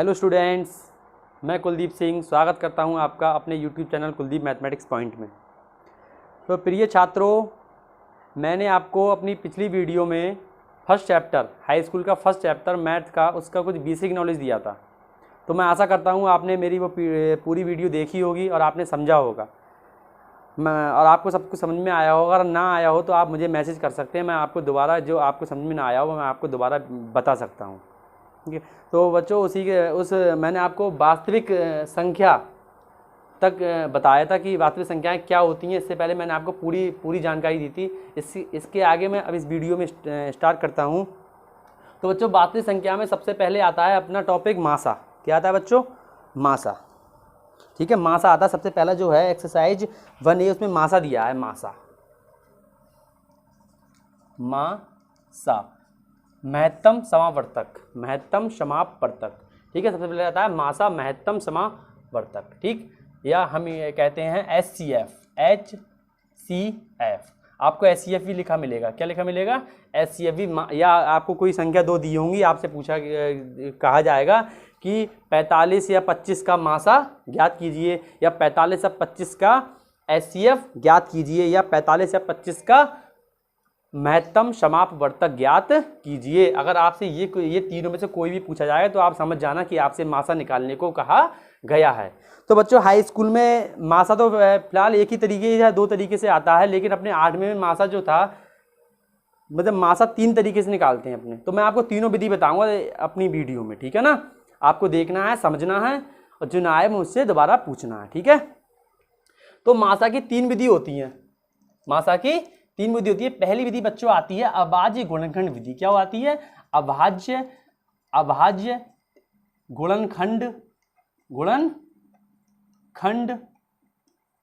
Hello students, मैं कुलदीप सिंह स्वागत करता हूं आपका अपने YouTube channel Kuldeep mathematics point में। तो प्रिय छात्रों, मैंने आपको अपनी पिछली वीडियो में फर्स्ट चैप्टर हाई स्कूल का फर्स्ट चैप्टर मैथ का उसका कुछ बेसिक नॉलेज दिया था। तो मैं आशा करता हूं आपने मेरी वो पूरी वीडियो देखी होगी और आपने समझा होगा और आपको सब कुछ समझ में आया होगा। अगर ना आया हो तो आप मुझे मैसेज कर सकते हैं, मैं आपको दोबारा जो आपको समझ में ना आया हो मैं आपको दोबारा बता सकता हूँ। ठीक है, तो बच्चों मैंने आपको वास्तविक संख्या तक बताया था कि वास्तविक संख्याएं क्या होती हैं। इससे पहले मैंने आपको पूरी जानकारी दी थी। इसके आगे मैं अब इस वीडियो में स्टार्ट करता हूं। तो बच्चों, वास्तविक संख्या में सबसे पहले आता है अपना टॉपिक मासा। क्या आता है बच्चों? मासा। ठीक है, मासा आता है सबसे पहला जो है एक्सरसाइज 1A, उसमें मासा दिया है। मासा महत्तम समापवर्तक। ठीक है, सबसे पहले आता है मासा महत्तम समापवर्तक। ठीक, या हम ये कहते हैं HCF। आपको HCF भी लिखा मिलेगा। क्या लिखा मिलेगा? HCF भी। या आपको कोई संख्या दो दी होंगी, आपसे कहा जाएगा कि 45 या 25 का मासा ज्ञात कीजिए, या 45 या 25 का HCF ज्ञात कीजिए, या 45 या 25 का महत्तम समापवर्तक ज्ञात कीजिए। अगर आपसे ये तीनों में से कोई भी पूछा जाए तो आप समझ जाना कि आपसे मासा निकालने को कहा गया है। तो बच्चों, हाई स्कूल में मासा तो फिलहाल एक ही तरीके या दो तरीके से आता है, लेकिन अपने 8वें में मासा जो था, मतलब मासा 3 तरीके से निकालते हैं अपने। तो मैं आपको तीनों विधि बताऊंगा अपनी वीडियो में। ठीक है ना, आपको देखना है, समझना है, और जो ना आए मुझसे दोबारा पूछना है। ठीक है, तो मासा की 3 विधि होती है। मासा की 3 विधि होती है। पहली विधि बच्चों आती है अभाज्य गुणनखंड विधि। क्या आती है? अभाज्य गुणनखंड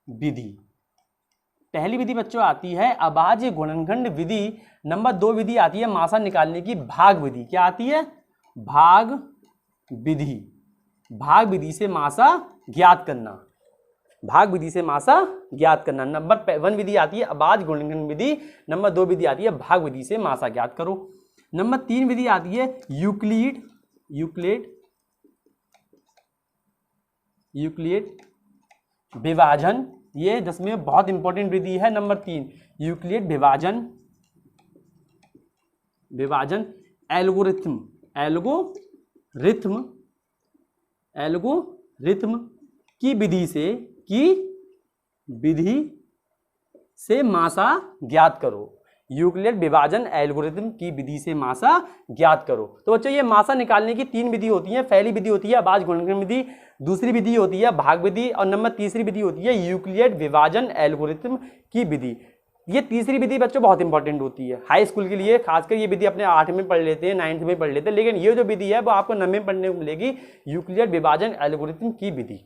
विधि। पहली विधि बच्चों आती है अभाज्य गुणनखंड विधि। नंबर 2 विधि आती है मासा निकालने की भाग विधि। क्या आती है? भाग विधि। भाग विधि से मासा ज्ञात करना। भाग विधि से मासा ज्ञात करना। नंबर 1 विधि आती है अभाज्य गुणनखंड विधि। नंबर 2 विधि आती है भाग विधि से मासा ज्ञात करो। नंबर 3 विधि आती है यूक्लिड विभाजन। ये 10वीं में बहुत इंपॉर्टेंट विधि है। नंबर 3 यूक्लिड विभाजन एल्गोरिथम की विधि से मासा ज्ञात करो। यूक्लिड विभाजन एल्गोरिथम की विधि से मासा ज्ञात करो। तो बच्चों, ये मासा निकालने की 3 विधि होती है। पहली विधि होती है अभाज्य गुणनखंड विधि, दूसरी विधि होती है भाग विधि, और नंबर तीसरी विधि होती है यूक्लिड विभाजन एल्गोरिथम की विधि। ये तीसरी विधि बच्चों बहुत इंपॉर्टेंट होती है हाई स्कूल के लिए। खासकर ये विधि अपने 8 में पढ़ लेते हैं, 9th में पढ़ लेते हैं, लेकिन ये जो विधि है वो आपको 9वीं में पढ़ने को मिलेगी, यूक्लिड विभाजन एल्गोरिथम की विधि।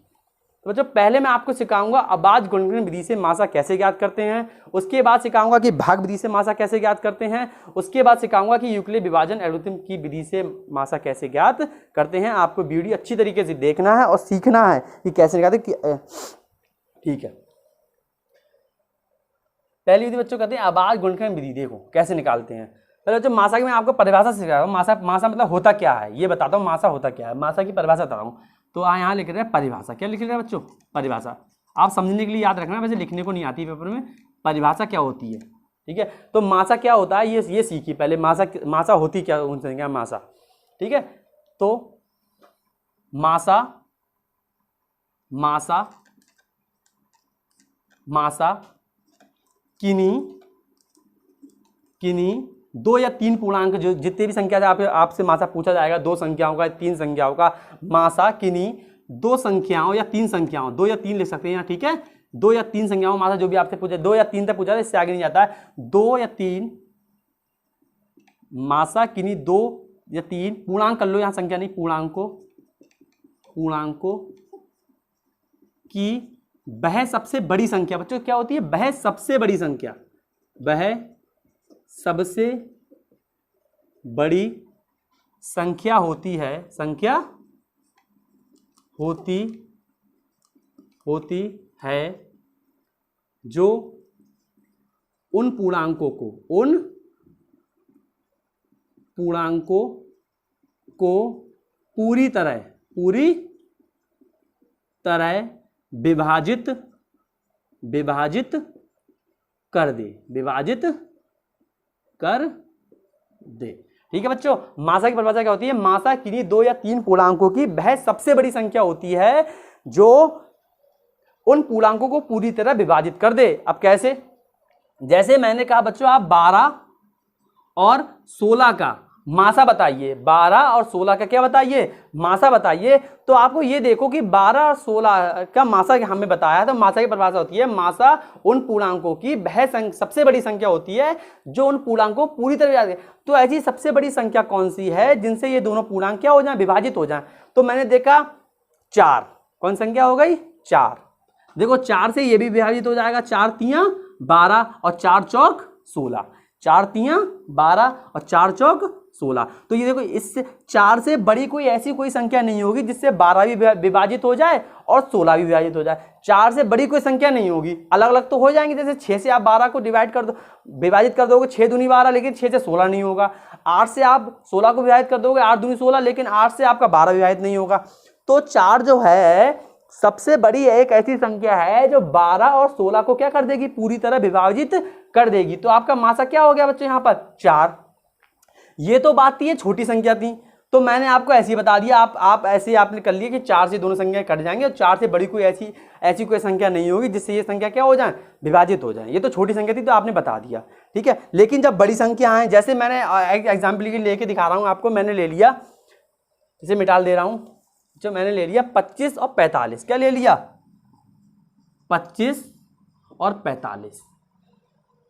तो बच्चों, पहले मैं आपको सिखाऊंगा अभाज्य गुणनखंड विधि से मासा कैसे ज्ञात करते हैं। उसके बाद सिखाऊंगा कि भाग विधि से मासा कैसे ज्ञात करते हैं। उसके बाद सिखाऊंगा कि यूक्लिड विभाजन एल्गोरिथम की विधि से मासा कैसे ज्ञात करते हैं। आपको वीडियो अच्छी तरीके से देखना है और सीखना है कि कैसे निकालते। ठीक है, पहली विधि बच्चों कहते हैं अभाज्य गुणनखंड विधि। देखो कैसे निकालते हैं। पहले बच्चों, मासा की मैं आपको परिभाषा सिखाता हूँ। मासा मतलब होता क्या है ये बताता हूँ। मासा होता क्या है, मासा की परिभाषा बता रहा हूँ। तो यहाँ लिख रहे हैं परिभाषा। क्या लिख रहे हैं बच्चों? परिभाषा। आप समझने के लिए याद रखना, वैसे लिखने को नहीं आती पेपर में। परिभाषा क्या होती है? ठीक है, तो मासा क्या होता है ये सीखिए पहले। मासा होती क्या उन संख्या मासा। ठीक है, तो मासा किन्हीं 2 या 3 पूर्णांक, जो जितने भी संख्या से आपसे मासा पूछा जाएगा, 2 संख्याओं का, 3 संख्याओं का मासा किन्हीं 2 संख्याओं या 3 संख्याओं, 2 या 3 लिख सकते हैं यहाँ। ठीक है, 2 या 3 संख्याओं मासा जो भी आपसे पूछे, 2 या 3 तक पूछा है, इससे आगे नहीं जाता है। 2 या 3 मासा किन्हीं 2 या 3 पूर्णांक कर लो, यहाँ संख्या नहीं, पूर्णांकों की वह सबसे बड़ी संख्या। बच्चों क्या होती है? वह सबसे बड़ी संख्या। वह सबसे बड़ी संख्या होती है जो उन पूर्णांकों को पूरी तरह पूरी तरह विभाजित कर दे, विभाजित कर दे। ठीक है बच्चों, मासा की परिभाषा क्या होती है? मासा किन्हीं 2 या 3 पूर्णांकों की वह सबसे बड़ी संख्या होती है जो उन पूर्णांकों को पूरी तरह विभाजित कर दे। अब कैसे? जैसे मैंने कहा बच्चों, आप 12 और 16 का मासा बताइए, 12 और 16 का क्या बताइए? मासा बताइए। तो आपको ये देखो कि 12 और 16 का मासा हमें बताया, तो मासा की परिभाषा होती है, मासा उन पूर्णांकों की वह सबसे बड़ी संख्या होती है जो उन पूर्णांकों को पूरी तरह। तो ऐसी सबसे बड़ी संख्या कौन सी है जिनसे ये दोनों पूर्णांक क्या हो जाए? विभाजित हो जाए। तो मैंने देखा 4, कौन संख्या हो गई? 4। देखो 4 से ये भी विभाजित हो जाएगा, 4 तियां 12 और 4 चौक 16, 4 तियां 12 और 4 चौक 16। तो ये देखो, इससे 4 से बड़ी कोई ऐसी कोई संख्या नहीं होगी जिससे 12 भी विभाजित हो जाए और 16 भी विभाजित हो जाए। 4 से बड़ी कोई संख्या नहीं होगी। अलग अलग तो हो जाएंगे, जैसे 6 से आप 12 को डिवाइड कर दो, विभाजित कर दोगे, 6 दूनी 12, लेकिन 6 से 16 नहीं होगा। 8 से आप 16 को विभाजित कर दोगे, 8 दूनी 16, लेकिन 8 से आपका 12 विभाजित नहीं होगा। तो 4 जो है सबसे बड़ी एक ऐसी संख्या है जो 12 और 16 को क्या कर देगी? पूरी तरह विभाजित कर देगी। तो आपका मासा क्या हो गया बच्चों? यहाँ पर 4। ये तो बात थी, ये छोटी संख्या थी, तो मैंने आपको ऐसे ही बता दिया। आप ऐसे आपने कर लिया कि 4 से दोनों संख्याएं कट जाएंगे और 4 से बड़ी कोई ऐसी कोई संख्या नहीं होगी जिससे ये संख्या क्या हो जाए? विभाजित हो जाए। ये तो छोटी संख्या थी तो आपने बता दिया, ठीक है। लेकिन जब बड़ी संख्या है, जैसे मैंने एग्जाम्पल लेके दिखा रहा हूँ आपको, मैंने ले लिया, इसे मिटाल दे रहा हूँ, जो मैंने ले लिया 25 और 45। क्या ले लिया? 25 और 45।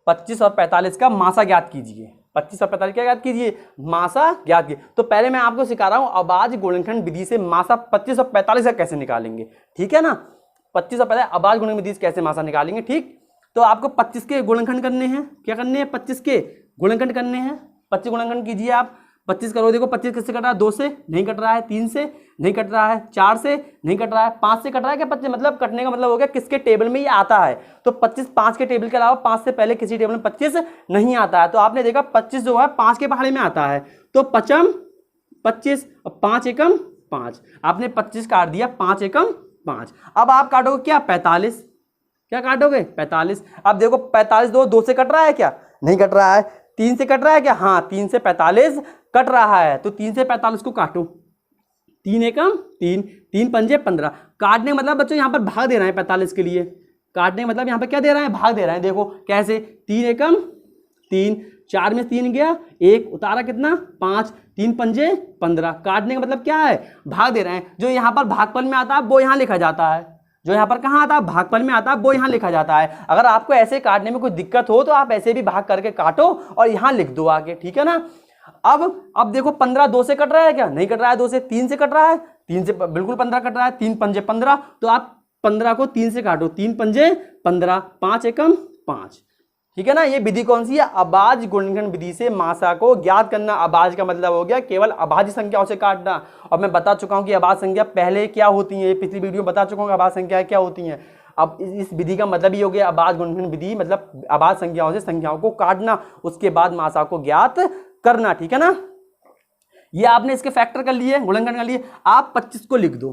25 और 45 का मासा ज्ञात कीजिए। 25 और 45 क्या ज्ञात कीजिए? मासा ज्ञात कीजिए। तो पहले मैं आपको सिखा रहा हूं अभाज्य गुणनखंड विधि से मासा 25 और 45 का कैसे निकालेंगे, ठीक है ना। 25 और 45 अभाज्य गुणनखंड विधि से कैसे मासा निकालेंगे, ठीक। तो आपको 25 के गुणनखंड करने हैं। क्या करने हैं? 25 के गुणनखंड करने हैं। 25 गुणनखंड कीजिए आप। 25 करो, देखो 25 किससे कट रहा है? 2 से नहीं कट रहा है, 3 से नहीं कट रहा है, 4 से नहीं कट रहा है, 5 से कट रहा है। क्या 25 मतलब कटने का मतलब हो गया किसके टेबल में ये आता है? तो 25 5 के टेबल के अलावा 5 से पहले किसी टेबल में 25 नहीं आता है। तो आपने देखा 25 जो है 5 के पहाड़े में आता है, तो 5 25 और 5 एकम 5। आपने 25 काट दिया, 5 एकम 5। अब आप काटोगे क्या? 45। क्या काटोगे? 45। अब देखो 45 2 से कट रहा है क्या? नहीं कट रहा है। 3 से कट रहा है क्या? हाँ, 3 से 45 कट रहा है। तो 3 से 45 को काटो, 3 एकम 3, 3 पंजे 15। काटने का मतलब बच्चों यहाँ पर भाग दे रहे हैं 45 के लिए। काटने का मतलब यहाँ पर क्या दे रहे हैं? भाग दे रहे हैं। देखो कैसे? 3 एकम 3, 4 में 3 गया, 1 उतारा, कितना? 5, 3 पंजे 15। काटने का मतलब क्या है? भाग दे रहे हैं। जो यहाँ पर भागफल में आता है वो यहाँ लिखा जाता है। जो यहाँ पर कहाँ आता है? भागफल में आता है, वो यहाँ लिखा जाता है। अगर आपको ऐसे काटने में कोई दिक्कत हो तो आप ऐसे भी भाग करके काटो और यहाँ लिख दो आगे, ठीक है ना। अब देखो 15 2 से कट रहा है क्या? नहीं कट रहा है। 2 से 3 से कट रहा है, 3 से बिल्कुल 15 कट रहा है। 3 पंजे 15, तो आप 15 को 3 से काटो, 3 पंजे 15, 5 एकम 5, ठीक है ना। ये विधि कौन सी है? अभाज्य गुणनखंड विधि से मासा को ज्ञात करना। अभाज्य का मतलब हो गया केवल अभाज्य संख्याओं से काटना। और मैं बता चुका हूं कि अभाज्य संख्या पहले क्या होती है, पिछली वीडियो में बता चुका हूं अभाज्य संख्या क्या होती हैं। अब इस विधि का मतलब ही हो गया अभाज्य गुणनखंड विधि, मतलब अभाज्य संख्याओं से संख्याओं को काटना, उसके बाद मासा को ज्ञात करना, ठीक है ना। ये आपने इसके फैक्टर कर लिए, गुणनखंड कर लिए। आप 25 को लिख दो।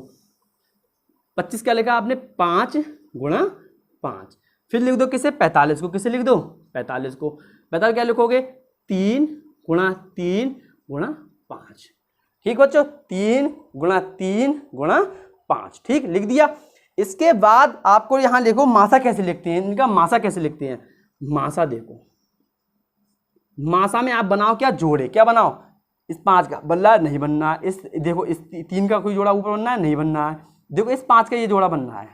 25 क्या लिखा आपने? 5 गुणा 5। फिर लिख दो किसे? 45 को। किसे लिख दो? 45 को। 45 क्या लिखोगे? 3 गुणा 3 गुणा 5। ठीक बच्चों, 3 गुणा 3 गुणा 5, ठीक, लिख दिया। इसके बाद आपको यहां लिखो मासा कैसे लिखते हैं, इनका मासा कैसे लिखते हैं। मासा देखो, मासा में आप बनाओ क्या? जोड़े। क्या बनाओ? इस 5 का बनना है, नहीं बनना है। इस देखो, इस 3 का कोई जोड़ा ऊपर बनना है, नहीं बनना है। देखो इस 5 का ये जोड़ा बनना है,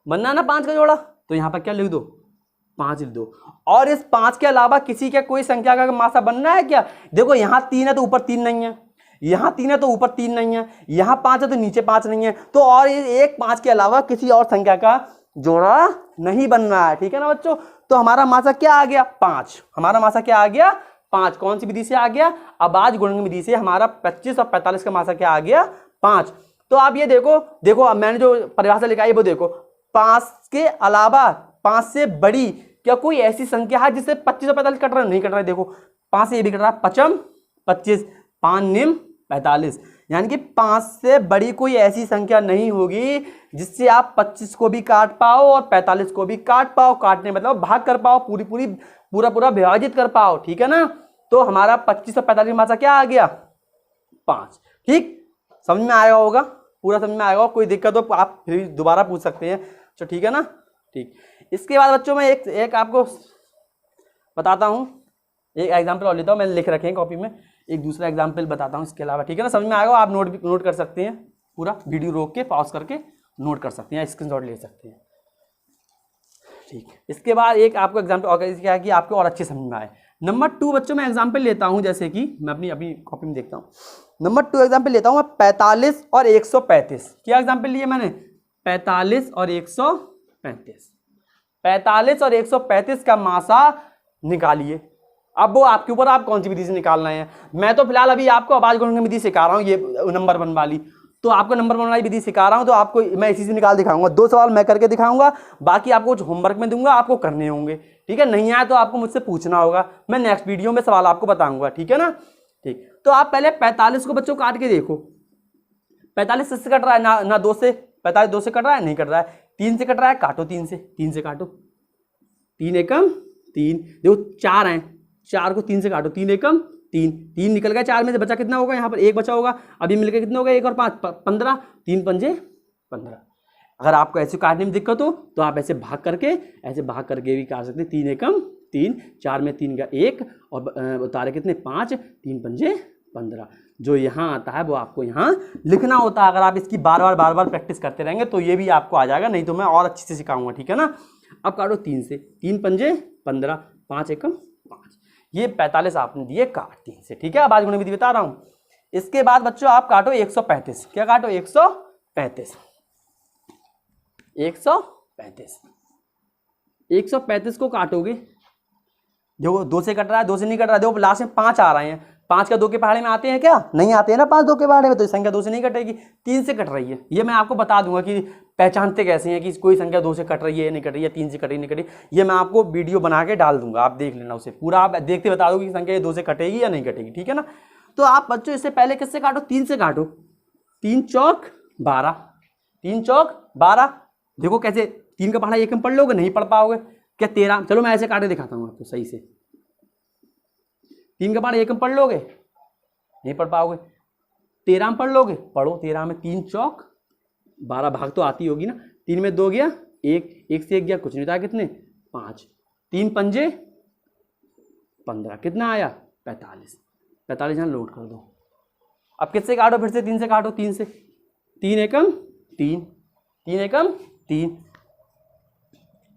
बनना है ना 5 का जोड़ा। तो यहां पर क्या लिख दो? 5 लिख दो। और इस 5 के अलावा किसी का कोई संख्या का मासा बनना है क्या? देखो यहां 3 है तो ऊपर 3 नहीं है, यहां 3 है तो ऊपर 3 नहीं है, यहां 5 है तो नीचे 5 नहीं है। तो और एक 5 के अलावा किसी और संख्या का जोड़ा नहीं बनना है, ठीक है ना बच्चों। तो हमारा मासा क्या आ गया? 5। हमारा मासा क्या आ गया? 5। कौन सी विधि से आ गया? अभाज्य गुणनखंड विधि से हमारा 25 और 45 का मासा क्या आ गया? 5। तो आप ये देखो अब मैंने जो परिभाषा लिखाई है वो देखो, 5 के अलावा 5 से बड़ी क्या कोई ऐसी संख्या है जिससे 25 और 45 कट रहा है? नहीं कट रहा है। देखो 5 से ये भी कट रहा है, 5 25, 5 निम 45, यानी कि 5 से बड़ी कोई ऐसी संख्या नहीं होगी जिससे आप 25 को भी काट पाओ और 45 को भी काट पाओ। काटने मतलब भाग कर पाओ, पूरा विभाजित कर पाओ, ठीक है ना। तो हमारा 25 और 45 में क्या आ गया? 5। ठीक, समझ में आएगा होगा, पूरा समझ में आएगा। कोई दिक्कत हो आप फिर दोबारा पूछ सकते हैं। तो ठीक है ना। ठीक, इसके बाद बच्चों मैं एक आपको बताता हूं, एक एग्जाम्पल और लेता हूं, मैंने लिख रखे हैं कॉपी में। एक दूसरा एग्जाम्पल बताता हूं इसके अलावा, ठीक है ना। समझ में आएगा, आप नोट कर सकते हैं, पूरा वीडियो रोक के पॉज करके नोट कर सकते हैं, स्क्रीनशॉट ले सकते हैं। ठीक, इसके बाद एक आपको एग्जाम्पल और क्या है कि आपको और अच्छे समझ में आए। नंबर 2 बच्चों मैं एग्जाम्पल लेता हूं, जैसे कि मैं अपनी कॉपी में देखता हूँ। नंबर 2 एग्जाम्पल लेता हूं मैं 45 और 135। क्या एग्जाम्पल लिए मैंने? 45 और 135। 45 और 135 का मासा निकालिए। अब वो आपके ऊपर, आप कौन सी विधि से निकालना है। मैं तो फिलहाल अभी आपको आवाज गुणन की विधि सिखा रहा हूँ, ये नंबर 1 वाली। तो आपको नंबर 1 वाली विधि सिखा रहा हूँ, तो आपको मैं इसी से निकाल दिखाऊंगा। 2 सवाल मैं करके दिखाऊंगा, बाकी आपको कुछ होमवर्क में दूंगा, आपको करने होंगे, ठीक है। नहीं आया तो आपको मुझसे पूछना होगा, मैं नेक्स्ट वीडियो में सवाल आपको बताऊंगा, ठीक है ना। ठीक, तो आप पहले 45 को बच्चों काट के देखो। 45 से कट रहा है ना 2 से, 45 2 से कट रहा है, नहीं कट रहा है। 3 से कट रहा है, काटो 3 से काटो। 3 एकम 3, देखो 4 हैं, 4 को 3 से काटो, 3 एकम 3 निकल गया। 4 में से बचा कितना होगा? यहाँ पर 1 बचा होगा। अभी मिलकर कितना होगा? 1 और 5 15, 3 पंजे 15। अगर आपको ऐसे काटने में दिक्कत हो तो आप ऐसे भाग करके भी काट सकते हैं। 3 एकम 3, 4 में 3 का 1 और उतारे कितने? 5, 3 पंजे 15। जो यहाँ आता है वो आपको यहाँ लिखना होता है। अगर आप इसकी बार बार प्रैक्टिस करते रहेंगे तो ये भी आपको आ जाएगा, नहीं तो मैं और अच्छे से सिखाऊंगा, ठीक है ना। अब काटो 3 से, 3 पंजे 15, 5 एकम 5। ये 45 आपने दिए काट 3 से, ठीक है। अब आज गुणन विधि बता रहा हूं। इसके बाद बच्चों आप काटो 135। क्या काटो? 135। 135 को काटोगे, जो 2 से कट रहा है, 2 से नहीं कट रहा है, देखो लास्ट में 5 आ रहे हैं। 5 का 2 के पहाड़े में आते हैं क्या? नहीं आते हैं ना 5 2 के पहाड़े में, तो संख्या 2 से नहीं कटेगी, 3 से कट रही है। ये मैं आपको बता दूंगा कि पहचानते कैसे हैं कि कोई संख्या 2 से कट रही है, नहीं कट रही है, 3 से कट रही नहीं कटी। ये मैं आपको वीडियो बना के डाल दूंगा, आप देख लेना उसे पूरा, आप देखते बता दो कि संख्या 2 से कटेगी या नहीं कटेगी, ठीक है ना। तो आप बच्चों इससे पहले किससे काटो? 3 से काटो। 3 चौक 12, 3 चौक 12। देखो कैसे 3 का पहाड़ा एक में पढ़ लोगे? नहीं पढ़ पाओगे क्या? 13, चलो मैं ऐसे काटे दिखाता हूँ आपको सही से। 3 का पहाड़ा एक में पढ़ लोगे? नहीं पढ़ पाओगे। 13 में पढ़ लोगे? पढ़ो। 13 में 3 चौक 12, भाग तो आती होगी ना। 3 में 2 गया 1, 1 से 1 गया, कुछ नहीं था, कितने? 5, 3 पंजे 15, कितना आया? 45। 45 यहाँ लोड कर दो। अब किससे काटो? फिर से 3 से काटो। 3 से, 3 एकम 3, 3 एकम 3,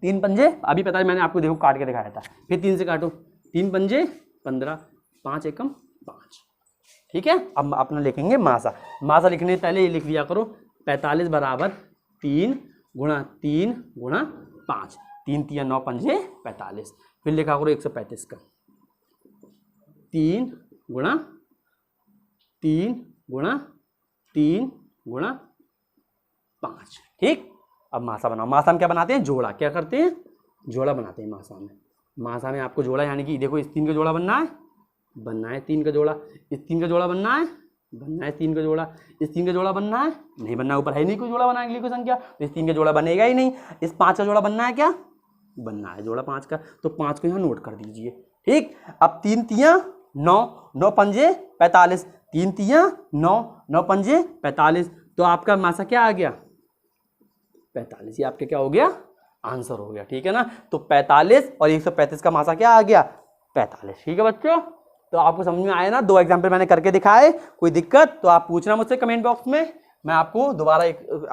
3 पंजे, अभी पता है मैंने आपको देखो काट के दिखाया था। फिर 3 से काटो, 3 पंजे 15, 5 एकम 5, ठीक है। अब अपना लिखेंगे मासा। मासा लिखने से पहले ये लिख दिया करो 45 बराबर 3 गुणा 3 गुणा 5, 3 3 9 पंजे 45। फिर लिखा करो 135 का 3 गुणा 3 गुणा 3 गुणा 5, ठीक। अब मासा बनाओ। मासा में क्या बनाते हैं? जोड़ा। क्या करते हैं? जोड़ा बनाते हैं मासा में। मासा में आपको जोड़ा, यानी कि देखो इस 3 का जोड़ा बनना है 3 का जोड़ा, इस 3 का जोड़ा बनना है 3 का जोड़ा, इस 3 का जोड़ा बनना है, नहीं बनना, ऊपर है नहीं कोई जोड़ा बनाने के लिए कोई संख्या, तो इस 3 का जोड़ा बनेगा ही नहीं। इस 5 का जोड़ा बनना है, क्या बनना है? जोड़ा 5 का, तो 5 को यहाँ नोट कर दीजिए, ठीक। अब 3 तियां 9, 9 पंजे 45, 3 तियां 9, 9 पंजे 45, तो आपका मासा क्या आ गया? 45। ये आपके क्या हो गया? आंसर हो गया, ठीक है ना। तो 45 और 135 का मासा क्या आ गया? 45, ठीक है बच्चों। तो आपको समझ में आया ना? 2 एग्जाम्पल मैंने करके दिखाए। कोई दिक्कत तो आप पूछना मुझसे कमेंट बॉक्स में, मैं आपको दोबारा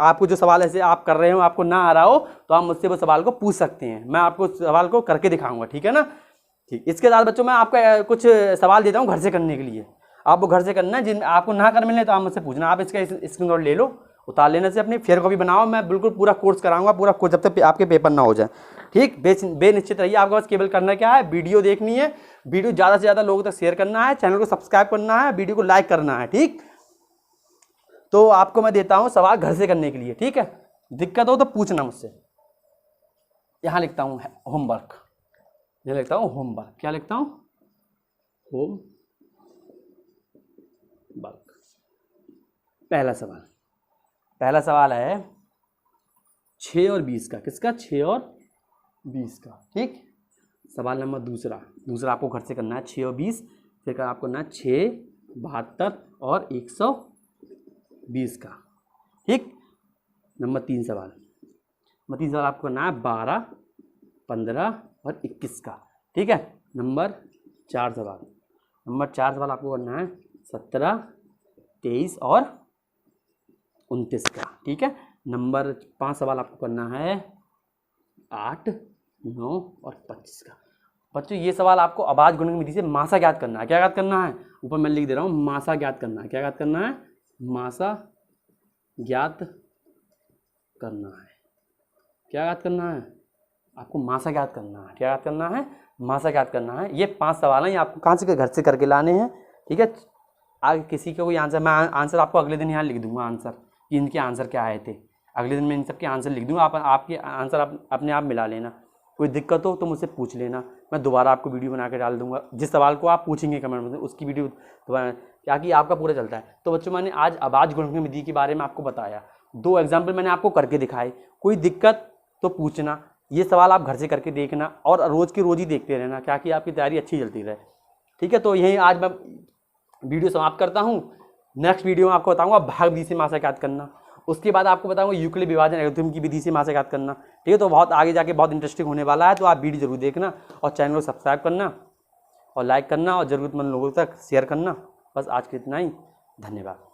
आपको जो सवाल ऐसे आप कर रहे हो, आपको ना आ रहा हो तो आप मुझसे वो सवाल को पूछ सकते हैं, मैं आपको सवाल को करके दिखाऊंगा, ठीक है ना। ठीक, इसके साथ बच्चों मैं आपका कुछ सवाल देता हूँ घर से करने के लिए। आप वो घर से करना है, जिन आपको ना कर मिले तो आप मुझसे पूछना। आप इसका स्क्रीनशॉट ले लो, उतार लेने से अपनी फेयर कॉपी बनाओ। मैं बिल्कुल पूरा कोर्स कराऊंगा, पूरा कोर्स, जब तक आपके पेपर ना हो जाए, ठीक। बेनिश्चित रहिए। आपके पास केवल करना क्या है? वीडियो देखनी है, वीडियो ज़्यादा से ज़्यादा लोगों तक शेयर करना है, चैनल को सब्सक्राइब करना है, वीडियो को लाइक करना है, ठीक। तो आपको मैं देता हूँ सवाल घर से करने के लिए, ठीक है। दिक्कत हो तो पूछना मुझसे। यहाँ लिखता हूँ होमवर्क, ये लिखता हूँ होमवर्क। क्या लिखता हूँ? होमवर्क। पहला सवाल है 6 और 20 का। किसका? 6 और 20 का। ठीक। सवाल नंबर दूसरा आपको घर से करना है 6 और 20, फिर आपको करना है 6, 72 और 120 का। ठीक। नंबर 3 सवाल आपको करना है 12, 15 और 21 का। ठीक है। नंबर 4 सवाल आपको करना है 17, 23 और 29 का। ठीक है। नंबर 5 सवाल आपको करना है 8, 9 और 25 का। बच्चों ये सवाल आपको आवाज गुणन की विधि से मासा ज्ञात करना है। क्या ज्ञात करना है? ऊपर मैं लिख दे रहा हूँ, मासा ज्ञात करना है। क्या ज्ञात करना है? मासा ज्ञात करना है। क्या ज्ञात करना है? आपको मासा ज्ञात करना है। क्या ज्ञात करना है? मासा ज्ञात करना है। ये 5 सवाल हैं, ये आपको कहाँ से घर से करके लाने हैं। ठीक है। आगे किसी का कोई आंसर, मैं आंसर आपको अगले दिन यहाँ लिख दूंगा, आंसर कि इनके आंसर क्या आए थे। अगले दिन मैं इन सब के आंसर लिख दूंगा, आपके आंसर अपने आप मिला लेना। कोई दिक्कत हो तो मुझसे पूछ लेना, मैं दोबारा आपको वीडियो बना के डाल दूंगा। जिस सवाल को आप पूछेंगे कमेंट में उसकी वीडियो दोबारा, क्या कि आपका पूरा चलता है। तो बच्चों मैंने आज आवाज गुणन की विधि के बारे में आपको बताया, 2 एग्जाम्पल मैंने आपको करके दिखाए। कोई दिक्कत तो पूछना, ये सवाल आप घर से करके देखना और रोज़ की रोज़ ही देखते रहना, क्या कि आपकी तैयारी अच्छी चलती रहे। ठीक है। तो यही आज मैं वीडियो समाप्त करता हूँ। नेक्स्ट वीडियो में आपको बताऊंगा भाग विधि से मासा ज्ञात करना, उसके बाद आपको बताऊंगा यूक्लिड विभाजन एल्गोरिथम की विधि से मासा ज्ञात करना। ठीक है। तो बहुत आगे जाके बहुत इंटरेस्टिंग होने वाला है, तो आप वीडियो जरूर देखना और चैनल को सब्सक्राइब करना और लाइक करना और ज़रूरतमंद लोगों तक शेयर करना। बस आज के इतना ही। धन्यवाद।